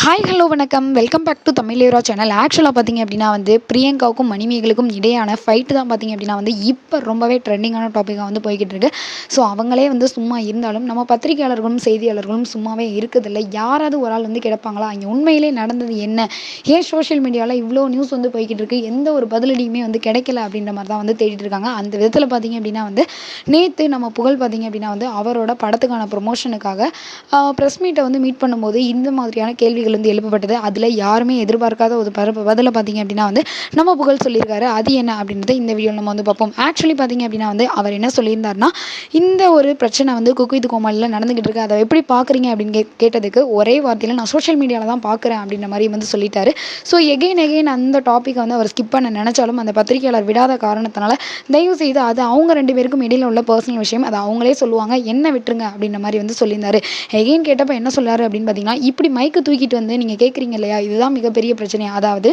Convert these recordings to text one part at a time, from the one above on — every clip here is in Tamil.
ஹாய் ஹலோ வணக்கம் welcome back to Tamil channel. ஆக்சுவலாக பார்த்திங்க அப்படின்னா பிரியங்காவுக்கும் மணிமேகலுக்கும் இடையான ஃபைட்டு தான் பார்த்திங்க அப்படின்னா இப்போ ரொம்பவே ட்ரெண்டிங்கான டாப்பிக்காக போய்கிட்டு இருக்கு. ஸோ அவங்களே சும்மா இருந்தாலும் நம்ம பத்திரிகையாளர்களும் செய்தியாளர்களும் சும்மாவே இருக்குதில்ல. யாராவது ஒரு ஆள் கிடப்பாங்களா, இங்கே உண்மையிலே நடந்தது என்ன, ஏன் சோஷியல் மீடியாவில் இவ்வளோ நியூஸ் போய்கிட்டு இருக்கு, எந்த ஒரு பதிலடியுமே கிடைக்கல அப்படின்ற மாதிரி தான் தேடிட்டு இருக்காங்க. அந்த விதத்தில் பார்த்திங்க அப்படின்னா நேற்று நம்ம புகழ் பார்த்திங்க அப்படின்னா அவரோட படத்துக்கான ப்ரொமோஷனுக்காக ப்ரெஸ் மீட்டை மீட் பண்ணும்போது இந்த மாதிரியான கேள்விகள் எழுப்பப்பட்டது. அதில் யாருமே எதிர்பார்க்காத ஒரு பதில பார்த்திங்க அப்படின்னா நம்ம புகழ் சொல்லியிருக்காரு. அது என்ன அப்படின்றத இந்த வீடியோவில் நம்ம பார்ப்போம். ஆக்சுவலி பார்த்திங்க அப்படின்னா அவர் என்ன சொல்லியிருந்தாருன்னா, இந்த ஒரு பிரச்சனை குக் வித் கோமாளியில் நடந்துகிட்டு இருக்கு, அதை எப்படி பார்க்குறீங்க அப்படின்னு கேட்டதுக்கு ஒரே வார்த்தையில் நான் சோஷியல் மீடியாவில் தான் பார்க்குறேன் அப்படின்ற மாதிரி சொல்லிட்டாரு. ஸோ எகெயின் அந்த டாப்பிக்கை அவர் ஸ்கிப் பண்ண நினச்சாலும் அந்த பத்திரிகையாளர் விடாத காரணத்தினால தயவு செய்து அது அவங்க ரெண்டு பேருக்கும் இடையில உள்ள பர்சனல் விஷயம், அதை அவங்களே சொல்லுவாங்க, என்ன விட்டுருங்க அப்படின்ற மாதிரி சொல்லியிருந்தாரு. எகெயின் கேட்டப்போ என்ன சொல்லாரு அப்படின்னு பார்த்தீங்கன்னா, இப்படி மைக்கு தூக்கிட்டு நீங்கள் கேட்குறீங்க இல்லையா, இதுதான் மிகப்பெரிய பிரச்சனை. அதாவது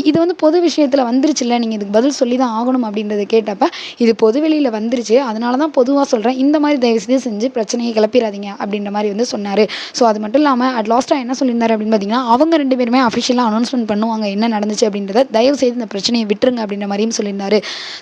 இது பொது விஷயத்தில் வந்துருச்சுல்ல, நீங்கள் இதுக்கு பதில் சொல்லி தான் ஆகணும் அப்படின்றத கேட்டப்ப, இது பொது வெளியில் வந்துருச்சு, அதனால தான் பொதுவாக சொல்கிறேன், இந்த மாதிரி தயவு செஞ்சு பிரச்சனையை கிளப்பிடாதீங்க அப்படின்ற மாதிரி சொன்னார். ஸோ அது மட்டும் இல்லாமல் அட் லாஸ்ட்டாக என்ன சொல்லியிருந்தார் அப்படின்னு பார்த்தீங்கன்னா, அவங்க ரெண்டு பேருமே அஃபிஷியலாக அனௌன்ஸ்மெண்ட் பண்ணுவாங்க என்ன நடந்துச்சு அப்படின்றத, தயவு செய்து இந்த பிரச்சனையை விட்டுருங்க அப்படின்ற மாதிரியும் சொல்லியிருந்தார்.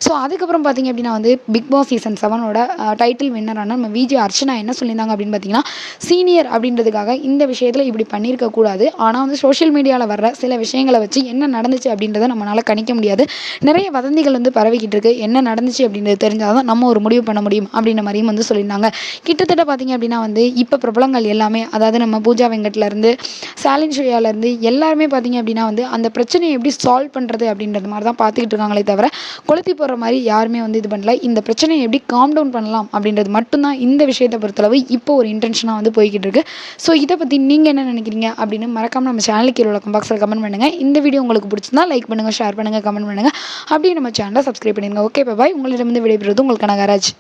ஸோ அதுக்கப்புறம் பார்த்தீங்க அப்படின்னா பிக் பாஸ் சீசன் 7ஓட டைட்டில் வின்னரான நம்ம விஜய் அர்ச்சனா என்ன சொல்லியிருந்தாங்க அப்படின்னு பார்த்தீங்கன்னா, சீனியர் அப்படின்றதுக்காக இந்த விஷயத்தில் இப்படி பண்ணியிருக்க கூடாது. ஆனால் சோஷியல் மீடியாவில் வர்ற சில விஷயங்களை வச்சு என்ன நடந்துச்சு அப்படின்றத நம்மளால் கணிக்க முடியாது. நிறைய வதந்திகள் பரவிக்கிட்டு இருக்கு. என்ன நடந்துச்சு அப்படின்றது தெரிஞ்சால் தான் நம்ம ஒரு முடிவு பண்ண முடியும் அப்படின்ற மாதிரியும் சொல்லியிருந்தாங்க. கிட்டத்தட்ட பார்த்தீங்க அப்படின்னா இப்போ பிரபலங்கள் எல்லாமே, அதாவது நம்ம பூஜா வெங்கட்லேருந்து சாலின் ஸ்ரீயாலேருந்து எல்லாருமே பார்த்தீங்க அப்படின்னா அந்த பிரச்சனையை எப்படி சால்வ் பண்ணுறது அப்படின்றது மாதிரி தான் பார்த்துக்கிட்டு இருக்காங்களே தவிர, கொளுத்தி போடுற மாதிரி யாருமே இது பண்ணல. இந்த பிரச்சனையை எப்படி காம் டவுன் பண்ணலாம் அப்படின்றது மட்டும்தான் இந்த விஷயத்தை பொறுத்தளவு இப்போ ஒரு இன்டென்ஷனாக போய்கிட்டு இருக்கு. ஸோ இதை பற்றி நீங்கள் என்ன நினைக்கிறீங்க அப்படின்னு மறக்காம நம்ம சேனலுக்கு உள்ள பாக்ஸில் கமெண்ட் பண்ணுங்கள். இந்த வீடியோ உங்களுக்கு பிடிச்சிருந்தா லைக் பண்ணுங்கள், ஷேர் பண்ணுங்கள், கமெண்ட் பண்ணுங்கள். அப்படியே நம்ம சேனலை சப்ஸ்கிரைப் பண்ணிடுங்க. Okay bye. உங்களிடமிருந்து விடைபெறுவது உங்களுக்கு நாகராஜ்.